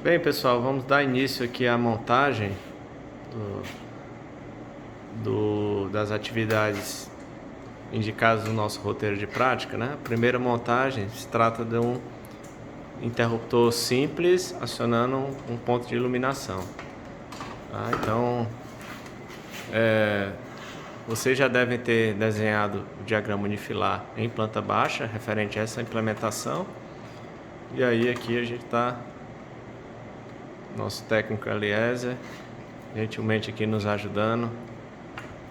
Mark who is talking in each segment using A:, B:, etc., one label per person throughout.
A: Bem, pessoal, vamos dar início aqui à montagem das atividades indicadas no nosso roteiro de prática, né? A primeira montagem se trata de um interruptor simples acionando um ponto de iluminação. Tá? Então, vocês já devem ter desenhado o diagrama unifilar em planta baixa referente a essa implementação. E aí aqui a gente está, nosso técnico Eliezer, gentilmente aqui nos ajudando,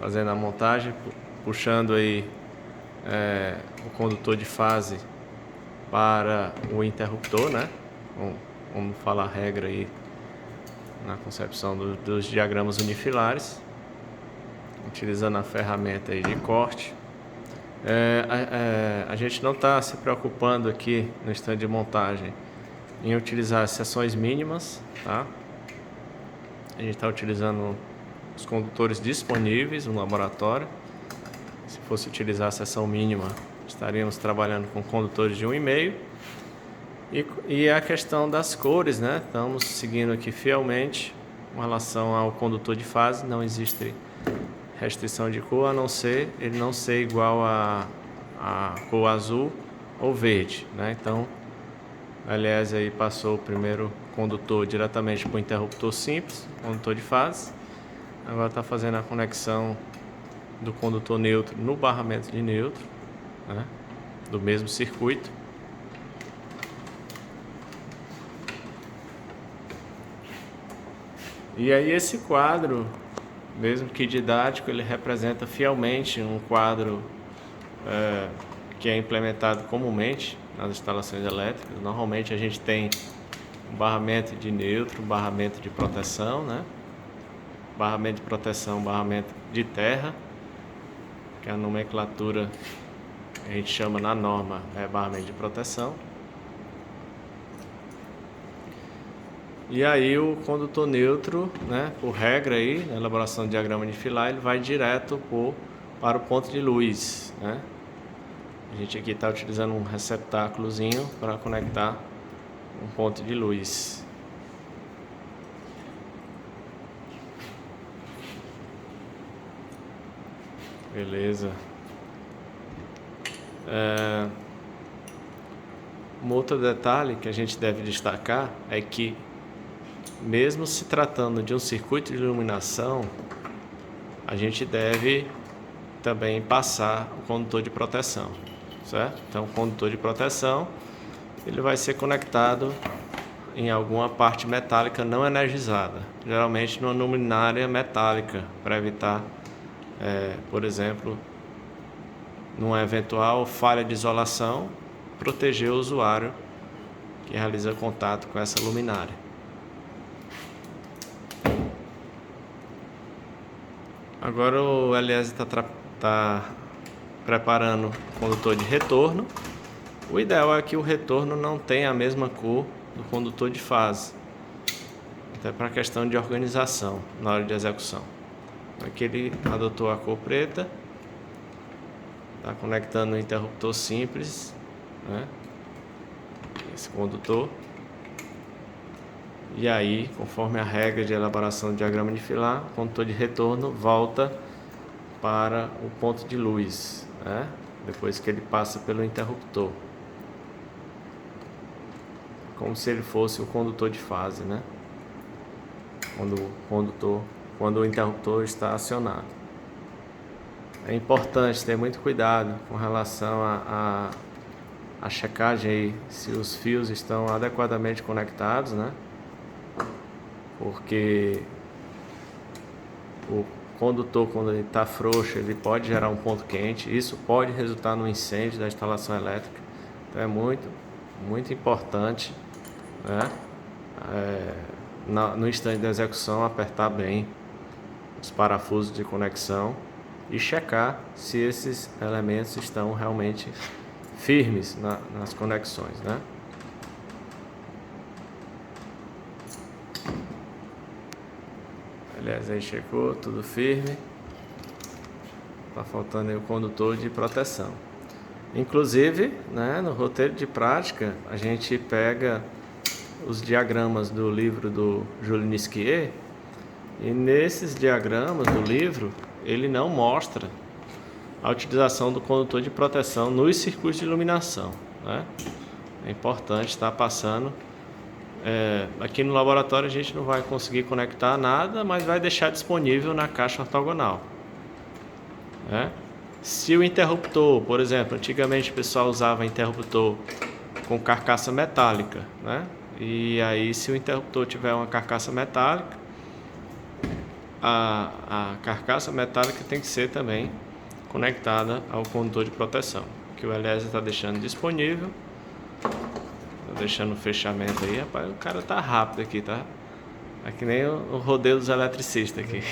A: fazendo a montagem, puxando aí o condutor de fase para o interruptor, né? Vamos falar a regra aí na concepção dos diagramas unifilares, utilizando a ferramenta aí de corte. A gente não está se preocupando aqui no stand de montagem em utilizar seções mínimas, tá? A gente está utilizando os condutores disponíveis no laboratório. Se fosse utilizar a seção mínima, estaríamos trabalhando com condutores de 1,5. E a questão das cores, né? Estamos seguindo aqui fielmente com relação ao condutor de fase. Não existe restrição de cor, a não ser ele não ser igual a cor azul ou verde, né? Então, aliás, aí passou o primeiro condutor diretamente para o interruptor simples, condutor de fase. Agora está fazendo a conexão do condutor neutro no barramento de neutro, né? Do mesmo circuito. E aí esse quadro, mesmo que didático, ele representa fielmente um quadro que é implementado comumente nas instalações elétricas. Normalmente a gente tem um barramento de neutro, um barramento de proteção, né? Barramento de proteção, barramento de terra, que a nomenclatura a gente chama na norma é barramento de proteção. E aí o condutor neutro, né, por regra aí, na elaboração do diagrama unifilar, ele vai direto para o ponto de luz, né? A gente aqui está utilizando um receptáculozinho para conectar um ponto de luz. Beleza. Um outro detalhe que a gente deve destacar é que, mesmo se tratando de um circuito de iluminação, a gente deve também passar o condutor de proteção, certo? Então, o condutor de proteção ele vai ser conectado em alguma parte metálica não energizada, geralmente numa luminária metálica, para evitar, por exemplo, numa eventual falha de isolação, proteger o usuário que realiza contato com essa luminária. Agora o Eliezer está preparando o condutor de retorno. O ideal é que o retorno não tenha a mesma cor do condutor de fase, até para a questão de organização na hora de execução. Aqui ele adotou a cor preta, está conectando o interruptor simples, né? Esse condutor. E aí, conforme a regra de elaboração do diagrama unifilar, o condutor de retorno volta para o ponto de luz, né? Depois que ele passa pelo interruptor, como se ele fosse o condutor de fase, né? Quando o interruptor está acionado. É importante ter muito cuidado com relação a checagem aí, se os fios estão adequadamente conectados, né? Porque o condutor, quando ele está frouxo, ele pode gerar um ponto quente. Isso pode resultar no incêndio da instalação elétrica. Então é muito importante, né? No instante da execução, apertar bem os parafusos de conexão e checar se esses elementos estão realmente firmes nas conexões, né? Aliás, aí checou, tudo firme. Tá faltando aí o condutor de proteção. Inclusive, né, no roteiro de prática, a gente pega os diagramas do livro do Júlio Nisquier, e nesses diagramas do livro ele não mostra a utilização do condutor de proteção nos circuitos de iluminação, né? É importante estar passando. Aqui no laboratório a gente não vai conseguir conectar nada, mas vai deixar disponível na caixa ortogonal, né? Se o interruptor, por exemplo, antigamente o pessoal usava interruptor com carcaça metálica, né? E aí, se o interruptor tiver uma carcaça metálica, a carcaça metálica tem que ser também conectada ao condutor de proteção, que o Eliezer está deixando disponível. Tá deixando o fechamento aí, rapaz. O cara tá rápido aqui, tá? É que nem o rodeio dos eletricistas aqui.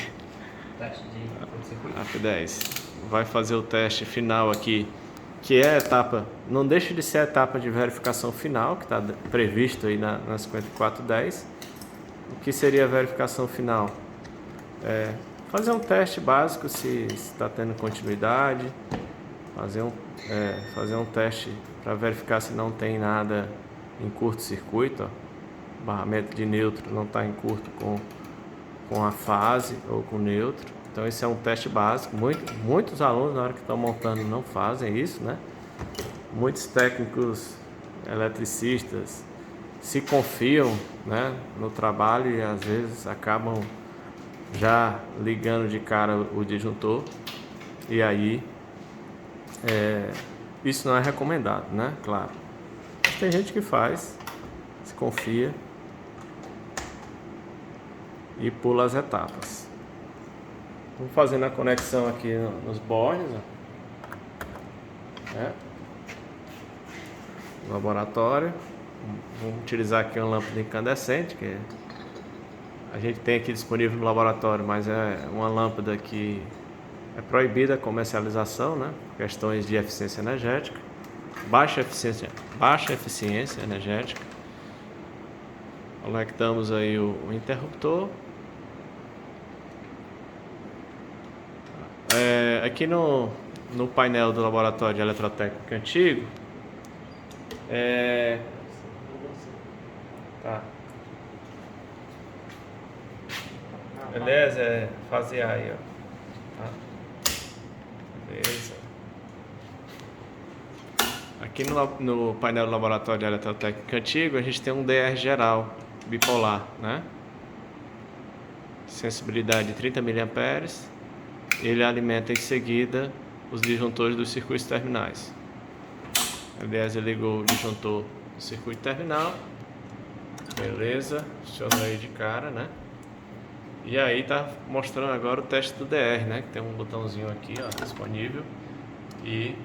B: Teste de curto-circuito.
A: AP10 vai fazer o teste final aqui, que é a etapa, não deixa de ser a etapa de verificação final, que está previsto aí na 5410. O que seria a verificação final? Fazer um teste básico se está tendo continuidade, fazer um teste para verificar se não tem nada em curto-circuito, o barramento de neutro não está em curto com a fase ou com neutro. Então esse é um teste básico. Muitos alunos na hora que estão montando não fazem isso, né? Muitos técnicos eletricistas se confiam, né, no trabalho e às vezes acabam já ligando de cara o disjuntor, e aí isso não é recomendado, né? Claro. Mas tem gente que faz, se confia e pula as etapas. Vamos fazendo a conexão aqui nos bornes, ó. Laboratório. Vamos utilizar aqui uma lâmpada incandescente, que a gente tem aqui disponível no laboratório, mas é uma lâmpada que é proibida a comercialização, né? Por questões de eficiência energética, baixa eficiência energética. Conectamos aí o interruptor. Aqui no painel do laboratório de eletrotécnica antigo, tá. Beleza? Fazer aí, ó. Tá. Beleza. Aqui no painel do laboratório de eletrotécnica antigo, a gente tem um DR geral bipolar, né? Sensibilidade de 30 mA. Ele alimenta em seguida os disjuntores dos circuitos terminais. Aliás, ele ligou o disjuntor do circuito terminal. Beleza, funcionou aí de cara, né? E aí tá mostrando agora o teste do DR, né? Que tem um botãozinho aqui, ó, disponível. E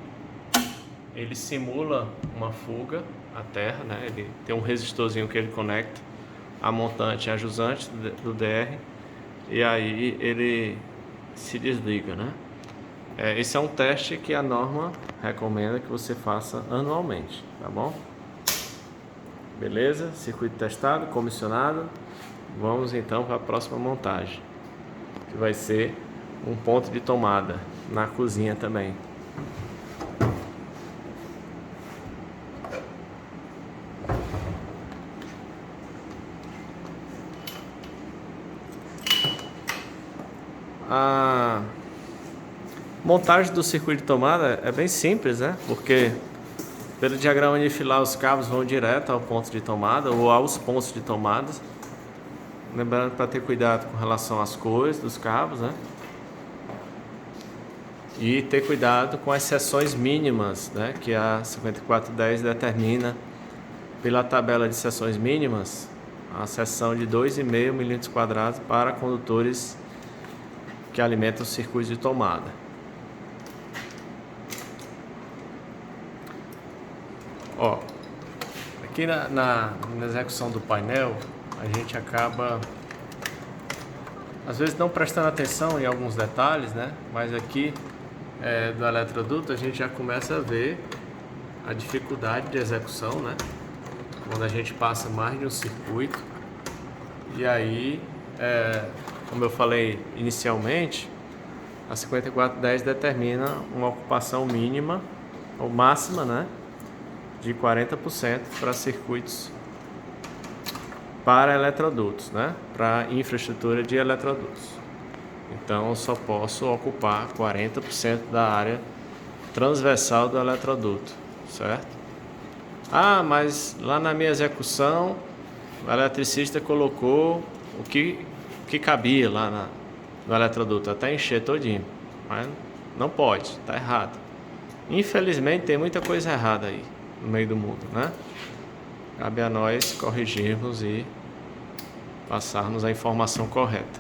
A: ele simula uma fuga à terra, né? Ele tem um resistorzinho que ele conecta a montante e a jusante do DR. E aí ele se desliga, né? Esse é um teste que a norma recomenda que você faça anualmente, tá bom? Beleza? Circuito testado, comissionado. Vamos então para a próxima montagem, que vai ser um ponto de tomada na cozinha também. A montagem do circuito de tomada é bem simples, né? Porque pelo diagrama unifilar os cabos vão direto ao ponto de tomada ou aos pontos de tomada. Lembrando para ter cuidado com relação às cores dos cabos, né? E ter cuidado com as seções mínimas, né? Que a 5410 determina pela tabela de seções mínimas a seção de 2,5 mm² para condutores que alimentam os circuitos de tomada. Ó, aqui na execução do painel, a gente acaba às vezes não prestando atenção em alguns detalhes, né? Mas aqui do eletroduto a gente já começa a ver a dificuldade de execução, né? Quando a gente passa mais de um circuito. E aí, como eu falei inicialmente, a 5410 determina uma ocupação mínima ou máxima, né, de 40% para circuitos para eletrodutos, né? Para infraestrutura de eletrodutos. Então eu só posso ocupar 40% da área transversal do eletroduto, certo? Ah, mas lá na minha execução o eletricista colocou o que cabia lá no eletroduto, até encher todinho, mas não pode, está errado. Infelizmente tem muita coisa errada aí no meio do mundo, né? Cabe a nós corrigirmos e passarmos a informação correta.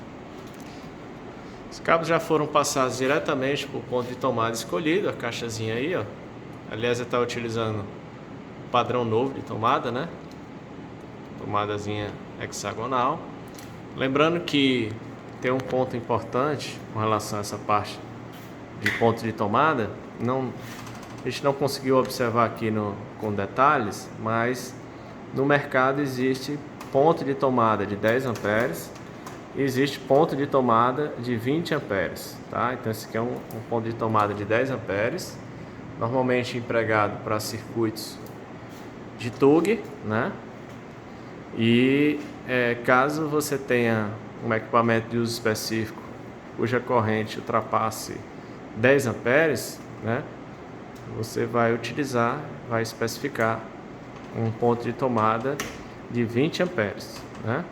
A: Os cabos já foram passados diretamente para o ponto de tomada escolhido, a caixazinha aí, ó. Aliás, está utilizando o padrão novo de tomada, né? Tomadazinha hexagonal. Lembrando que tem um ponto importante com relação a essa parte de ponto de tomada. A gente não conseguiu observar aqui com detalhes, mas no mercado existe ponto de tomada de 10 amperes e existe ponto de tomada de 20 amperes, tá? Então esse aqui é um ponto de tomada de 10 amperes, normalmente empregado para circuitos de TUG, né? E caso você tenha um equipamento de uso específico cuja corrente ultrapasse 10 amperes, né? Você vai especificar um ponto de tomada de 20 amperes, né?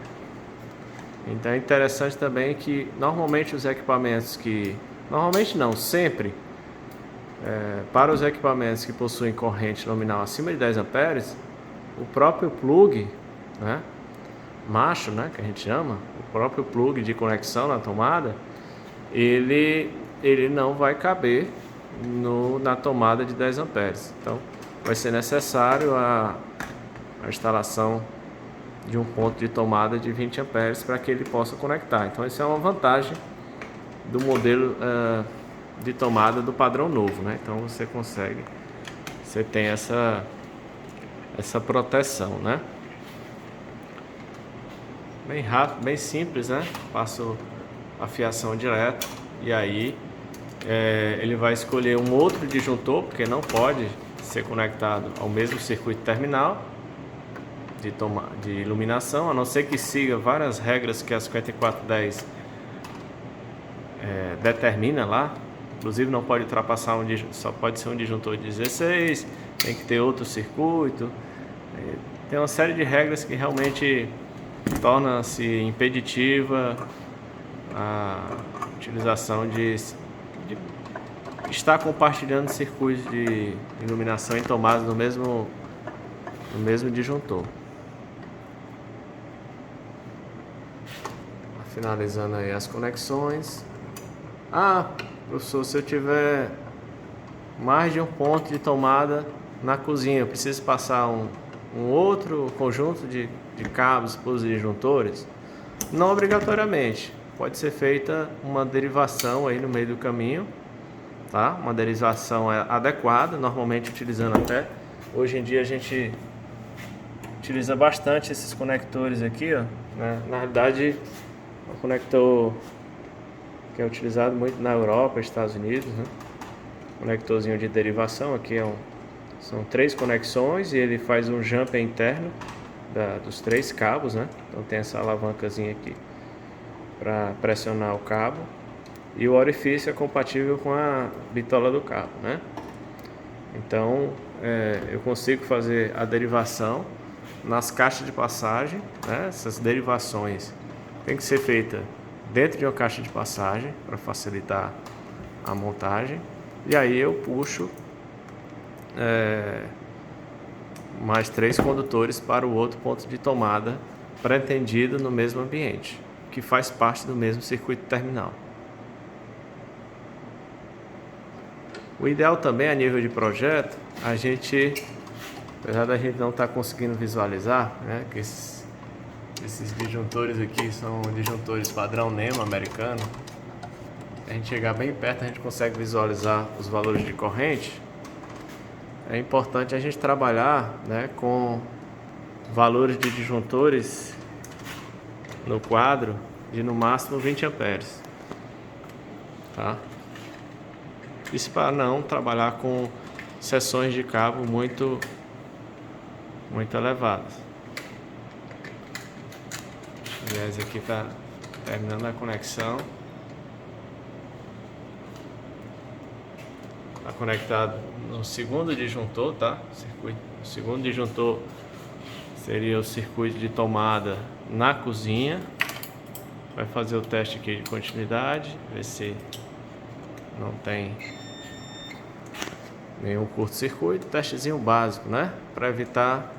A: Então é interessante também que normalmente os equipamentos sempre, para os equipamentos que possuem corrente nominal acima de 10 amperes, o próprio plug, né, macho, né, que a gente chama, o próprio plug de conexão na tomada, ele não vai caber na tomada de 10 amperes. Então vai ser necessário a instalação de um ponto de tomada de 20 amperes para que ele possa conectar. Então essa é uma vantagem do modelo de tomada do padrão novo, né? Então você tem essa proteção, né? Bem rápido, bem simples, né? Passo a fiação direto e aí ele vai escolher um outro disjuntor, porque não pode ser conectado ao mesmo circuito terminal de iluminação, a não ser que siga várias regras que a 5410 determina lá. Inclusive não pode ultrapassar só pode ser um disjuntor de 16, tem que ter outro circuito. Tem uma série de regras que realmente torna-se impeditiva a utilização de estar compartilhando circuitos de iluminação em tomadas no mesmo disjuntor. Finalizando aí as conexões. Professor, se eu tiver mais de um ponto de tomada na cozinha, eu preciso passar um outro conjunto de cabos para os disjuntores? Não obrigatoriamente. Pode ser feita uma derivação aí no meio do caminho, tá? Uma derivação adequada, normalmente utilizando até... Hoje em dia a gente utiliza bastante esses conectores aqui, ó, né? Na realidade, o conector que é utilizado muito na Europa, Estados Unidos, né? Conectorzinho de derivação, aqui são 3 conexões e ele faz um jumper interno dos 3 cabos, né? Então tem essa alavancazinha aqui para pressionar o cabo e o orifício é compatível com a bitola do cabo, né? Então eu consigo fazer a derivação nas caixas de passagem, né? Essas derivações tem que ser feita dentro de uma caixa de passagem para facilitar a montagem, e aí eu puxo mais 3 condutores para o outro ponto de tomada pretendido no mesmo ambiente, que faz parte do mesmo circuito terminal. O ideal também a nível de projeto, apesar da gente não estar conseguindo visualizar, né, que esses disjuntores aqui são disjuntores padrão NEMA americano. Se a gente chegar bem perto, a gente consegue visualizar os valores de corrente. É importante a gente trabalhar, né, com valores de disjuntores no quadro de no máximo 20 amperes, tá? Isso para não trabalhar com seções de cabo muito elevadas. Aliás, aqui tá terminando a conexão. Tá conectado no segundo disjuntor, tá? O segundo disjuntor seria o circuito de tomada na cozinha. Vai fazer o teste aqui de continuidade, ver se não tem nenhum curto-circuito. Testezinho básico, né? Para evitar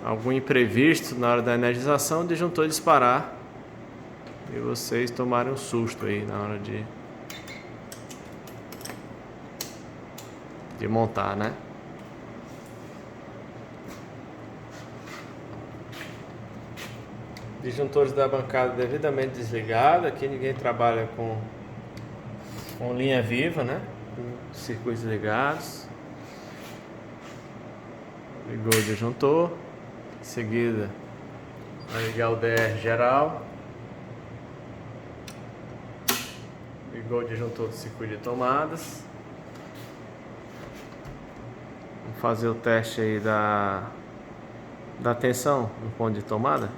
A: algum imprevisto na hora da energização, o disjuntor disparar e vocês tomarem um susto aí na hora de montar, né? Disjuntores da bancada devidamente desligados. Aqui ninguém trabalha com linha viva, né? Com circuitos ligados. Ligou o disjuntor. Em seguida, vai ligar o DR geral. Ligou o disjuntor do circuito de tomadas. Vamos fazer o teste aí da tensão no ponto de tomada.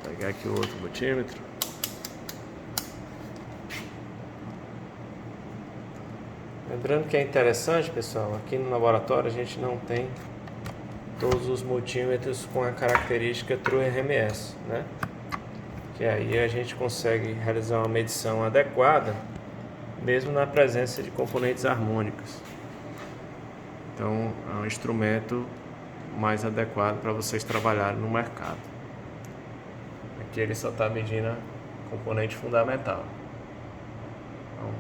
A: Vou pegar aqui o outro multímetro. Lembrando que é interessante, pessoal, aqui no laboratório a gente não tem todos os multímetros com a característica True RMS, né? Que aí a gente consegue realizar uma medição adequada mesmo na presença de componentes harmônicos. Então é um instrumento mais adequado para vocês trabalharem no mercado. Aqui ele só está medindo a componente fundamental. Então,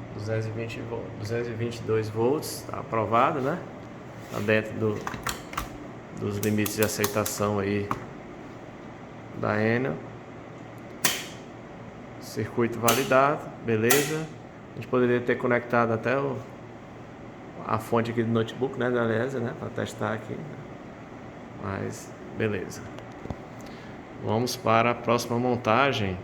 A: 222 volts, está aprovado, né? Está dentro dos limites de aceitação aí da Enel. Circuito validado, beleza. A gente poderia ter conectado até a fonte aqui do notebook, né, da Laser, né, para testar aqui. Mas beleza. Vamos para a próxima montagem.